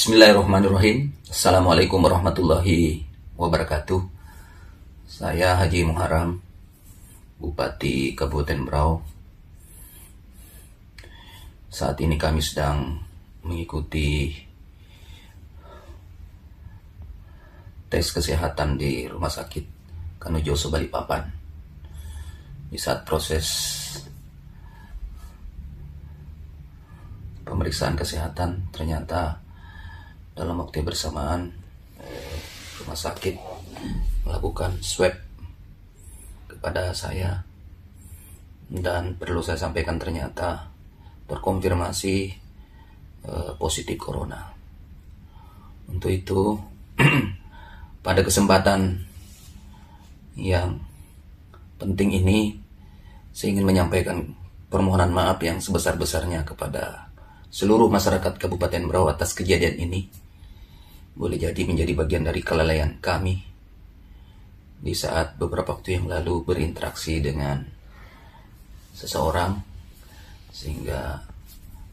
Bismillahirrahmanirrahim. Assalamualaikum warahmatullahi wabarakatuh. Saya Haji Muharram, Bupati Kabupaten Berau. Saat ini kami sedang mengikuti tes kesehatan di Rumah Sakit Kanujoso Balikpapan. Di saat proses pemeriksaan kesehatan, ternyata dalam waktu bersamaan rumah sakit melakukan swab kepada saya, dan perlu saya sampaikan ternyata terkonfirmasi positif corona. Untuk itu pada kesempatan yang penting ini saya ingin menyampaikan permohonan maaf yang sebesar-besarnya kepada seluruh masyarakat Kabupaten Berau atas kejadian ini. Boleh jadi menjadi bagian dari kelalaian kami di saat beberapa waktu yang lalu berinteraksi dengan seseorang sehingga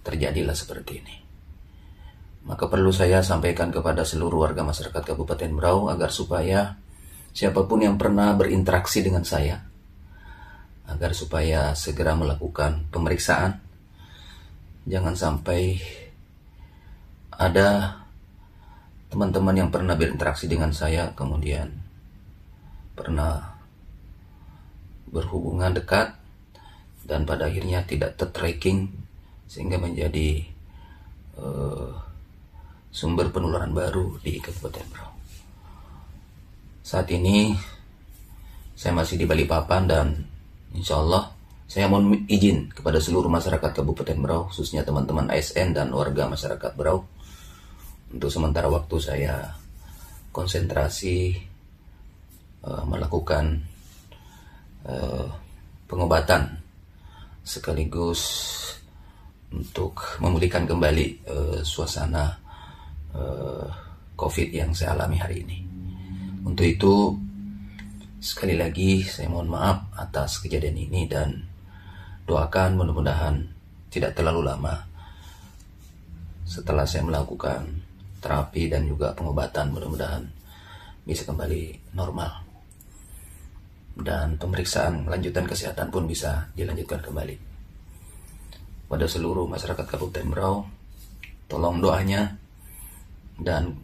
terjadilah seperti ini. Maka perlu saya sampaikan kepada seluruh warga masyarakat Kabupaten Berau agar supaya siapapun yang pernah berinteraksi dengan saya, agar supaya segera melakukan pemeriksaan. Jangan sampai ada teman-teman yang pernah berinteraksi dengan saya kemudian pernah berhubungan dekat dan pada akhirnya tidak ter-tracking sehingga menjadi sumber penularan baru di Kabupaten Berau. Saat ini saya masih di Balikpapan dan insya Allah saya mohon izin kepada seluruh masyarakat Kabupaten Berau, khususnya teman-teman ASN dan warga masyarakat Berau. Untuk sementara waktu saya konsentrasi melakukan pengobatan sekaligus untuk memulihkan kembali suasana COVID yang saya alami hari ini. Untuk itu sekali lagi saya mohon maaf atas kejadian ini dan doakan mudah-mudahan tidak terlalu lama setelah saya melakukan terapi dan juga pengobatan, mudah-mudahan bisa kembali normal dan pemeriksaan lanjutan kesehatan pun bisa dilanjutkan kembali. Pada seluruh masyarakat Kabupaten Berau, tolong doanya, dan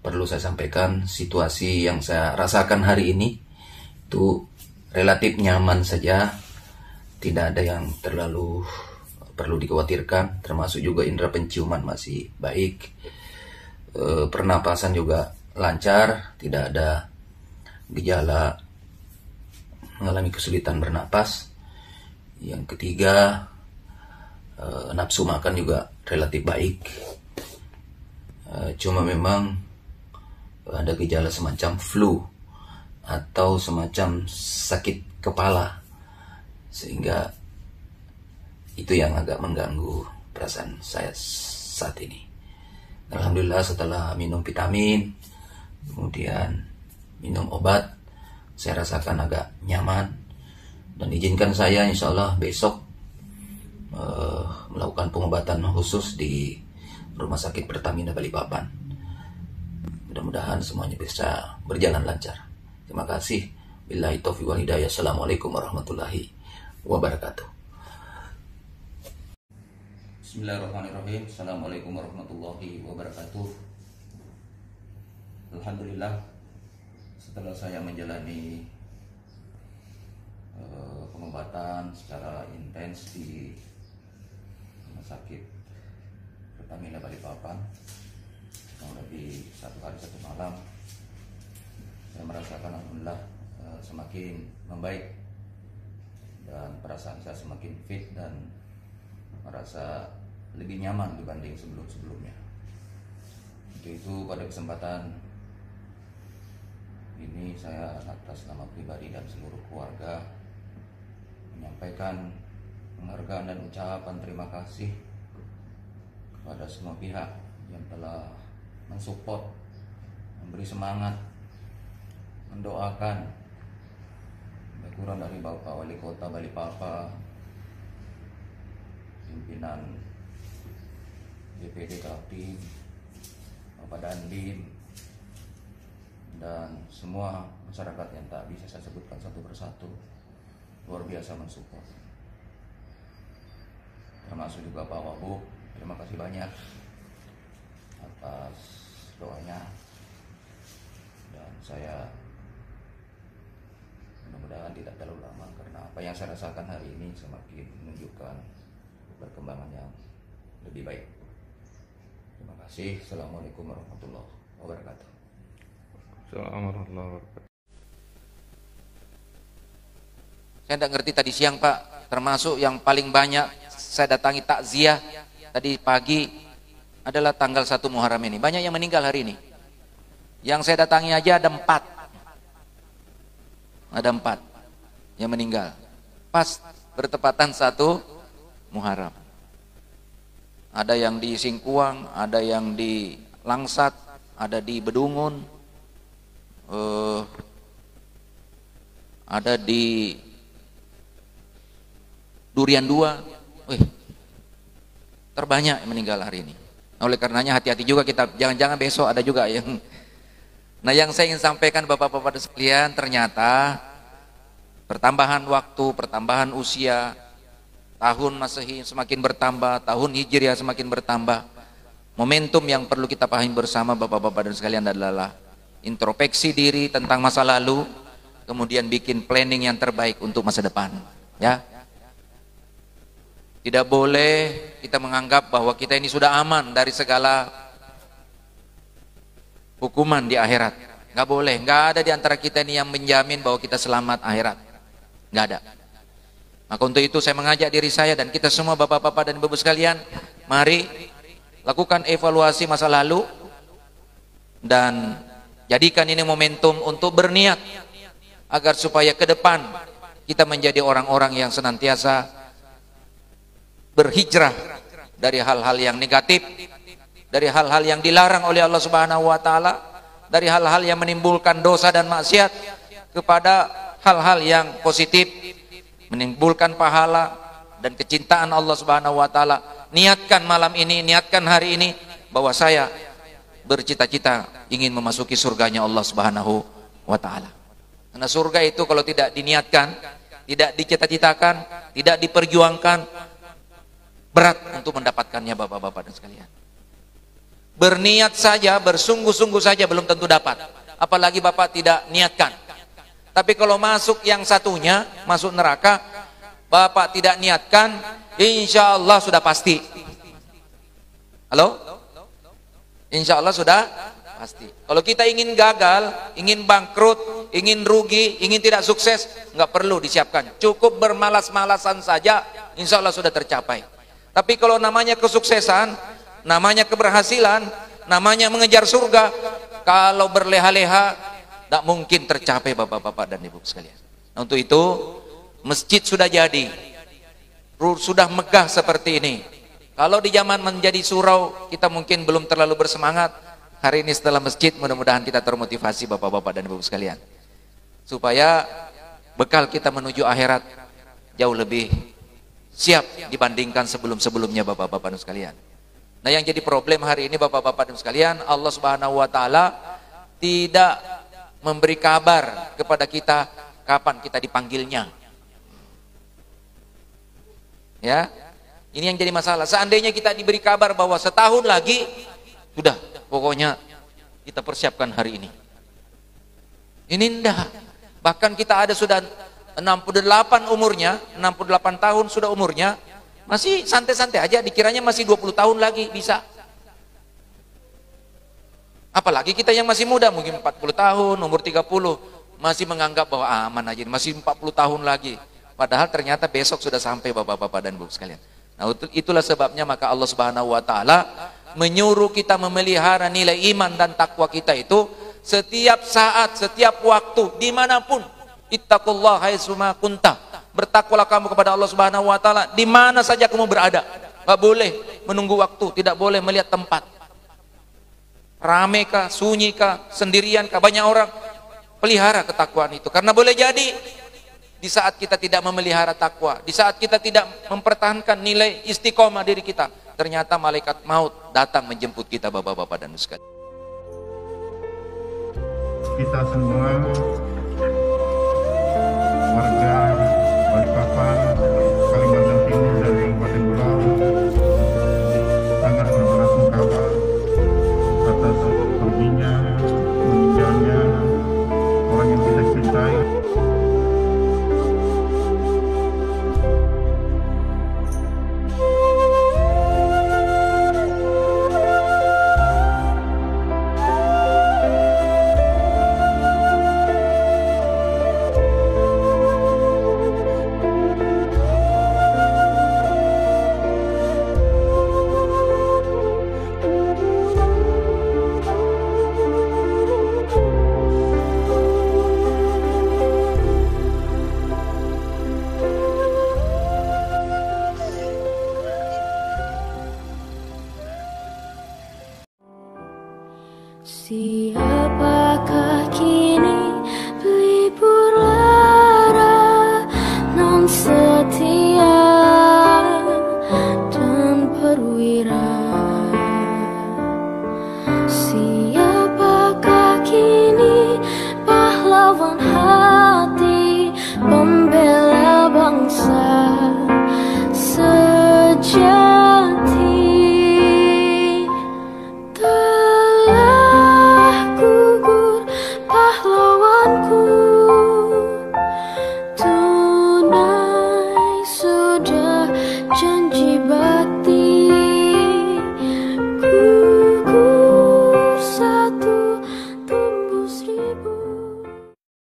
perlu saya sampaikan situasi yang saya rasakan hari ini itu relatif nyaman saja, tidak ada yang terlalu perlu dikhawatirkan, termasuk juga indera penciuman masih baik, pernapasan juga lancar, tidak ada gejala mengalami kesulitan bernapas. Yang ketiga, nafsu makan juga relatif baik, cuma memang ada gejala semacam flu atau semacam sakit kepala, sehingga itu yang agak mengganggu perasaan saya saat ini. Alhamdulillah setelah minum vitamin, kemudian minum obat, saya rasakan agak nyaman. Dan izinkan saya insya Allah besok melakukan pengobatan khusus di Rumah Sakit Pertamina Balikpapan. Mudah-mudahan semuanya bisa berjalan lancar. Terima kasih. Billahi taufiq wal hidayah. Assalamualaikum warahmatullahi wabarakatuh. Bismillahirrahmanirrahim. Assalamualaikum warahmatullahi wabarakatuh. Alhamdulillah, setelah saya menjalani pengobatan secara intens di Rumah Sakit Pertamina Balikpapan kurang lebih 1 hari 1 malam, saya merasakan alhamdulillah semakin membaik dan perasaan saya semakin fit dan merasa lebih nyaman dibanding sebelum-sebelumnya. Untuk itu pada kesempatan ini saya atas nama pribadi dan seluruh keluarga menyampaikan penghargaan dan ucapan terima kasih kepada semua pihak yang telah mensupport, memberi semangat, mendoakan, baik kurang dari Bapak Wali Kota Balikpapan, pimpinan DPD Kaltim, Bapak Dandim, dan semua masyarakat yang tak bisa saya sebutkan satu persatu, luar biasa mensupport. Termasuk juga Pak Wabuk, terima kasih banyak atas doanya, dan saya mudah-mudahan tidak terlalu lama, karena apa yang saya rasakan hari ini semakin menunjukkan perkembangan yang lebih baik. Terima kasih. Assalamualaikum warahmatullahi wabarakatuh. Assalamualaikum warahmatullahi wabarakatuh. Saya tidak ngerti tadi siang Pak, termasuk yang paling banyak saya datangi takziah tadi pagi adalah tanggal 1 Muharram ini. Banyak yang meninggal hari ini. Yang saya datangi aja ada 4. Ada 4 yang meninggal. Pas bertepatan 1 Muharram. Ada yang di Singkuang, ada yang di Langsat, ada di Bedungun, ada di Durian 2. Terbanyak yang meninggal hari ini. Oleh karenanya hati-hati juga kita, jangan-jangan besok ada juga yang. Nah, yang saya ingin sampaikan Bapak-bapak sekalian, ternyata pertambahan waktu, pertambahan usia, tahun Masehi semakin bertambah, tahun Hijriah semakin bertambah. Momentum yang perlu kita pahami bersama Bapak-bapak dan sekalian adalah introspeksi diri tentang masa lalu, kemudian bikin planning yang terbaik untuk masa depan, ya. Tidak boleh kita menganggap bahwa kita ini sudah aman dari segala hukuman di akhirat. Nggak boleh, nggak ada di antara kita ini yang menjamin bahwa kita selamat akhirat. Nggak ada. Maka untuk itu saya mengajak diri saya dan kita semua bapak-bapak dan ibu sekalian, mari lakukan evaluasi masa lalu dan jadikan ini momentum untuk berniat agar supaya ke depan kita menjadi orang-orang yang senantiasa berhijrah dari hal-hal yang negatif, dari hal-hal yang dilarang oleh Allah Subhanahu wa taala, dari hal-hal yang menimbulkan dosa dan maksiat kepada hal-hal yang positif, menimbulkan pahala dan kecintaan Allah Subhanahu wa taala. Niatkan malam ini, niatkan hari ini bahwa saya bercita-cita ingin memasuki surganya Allah Subhanahu wa taala. Karena surga itu kalau tidak diniatkan, tidak dicita-citakan, tidak diperjuangkan, berat untuk mendapatkannya Bapak-bapak dan sekalian. Berniat saja, bersungguh-sungguh saja belum tentu dapat. Apalagi Bapak tidak niatkan. Tapi kalau masuk yang satunya, masuk neraka, Bapak tidak niatkan, insya Allah sudah pasti. Halo? Insya Allah sudah pasti. Kalau kita ingin gagal, ingin bangkrut, ingin rugi, ingin tidak sukses, nggak perlu disiapkan. Cukup bermalas-malasan saja, insya Allah sudah tercapai. Tapi kalau namanya kesuksesan, namanya keberhasilan, namanya mengejar surga, kalau berleha-leha, tidak mungkin tercapai Bapak-bapak dan Ibu sekalian. Nah, untuk itu, masjid sudah jadi, sudah megah seperti ini. Kalau di zaman menjadi surau, kita mungkin belum terlalu bersemangat. Hari ini setelah masjid, mudah-mudahan kita termotivasi Bapak-bapak dan Ibu sekalian. Supaya bekal kita menuju akhirat jauh lebih siap dibandingkan sebelum-sebelumnya Bapak-bapak dan sekalian. Nah, yang jadi problem hari ini Bapak-bapak dan sekalian, Allah Subhanahu wa taala tidak memberi kabar kepada kita kapan kita dipanggilnya. Ya. Ini yang jadi masalah. Seandainya kita diberi kabar bahwa setahun lagi, sudah, pokoknya kita persiapkan hari ini. Ini enggak. Bahkan kita ada sudah 68 umurnya, 68 tahun sudah umurnya, masih santai-santai aja, dikiranya masih 20 tahun lagi bisa. Apalagi kita yang masih muda, mungkin 40 tahun, umur 30, masih menganggap bahwa aman aja, masih 40 tahun lagi. Padahal ternyata besok sudah sampai Bapak-bapak dan Ibu sekalian. Nah, itulah sebabnya maka Allah Subhanahu wa taala menyuruh kita memelihara nilai iman dan takwa kita itu setiap saat, setiap waktu, dimanapun. Ittaqullah haitsuma kunta. Bertakwalah kamu kepada Allah Subhanahu wa taala di mana saja kamu berada. Enggak boleh menunggu waktu, tidak boleh melihat tempat. Rame kah, sunyi kah, sendirian kah, banyak orang. Pelihara ketakwaan itu, karena boleh jadi di saat kita tidak memelihara takwa, di saat kita tidak mempertahankan nilai istiqomah diri kita, ternyata malaikat maut datang menjemput kita Bapak-bapak dan sekalian. kita semua warga Balikpapan, Kalimantan Timur dan Kabupaten Pulau sangat berbelasungkawa atas perginya, meninggalnya orang yang kita cintai. Siapa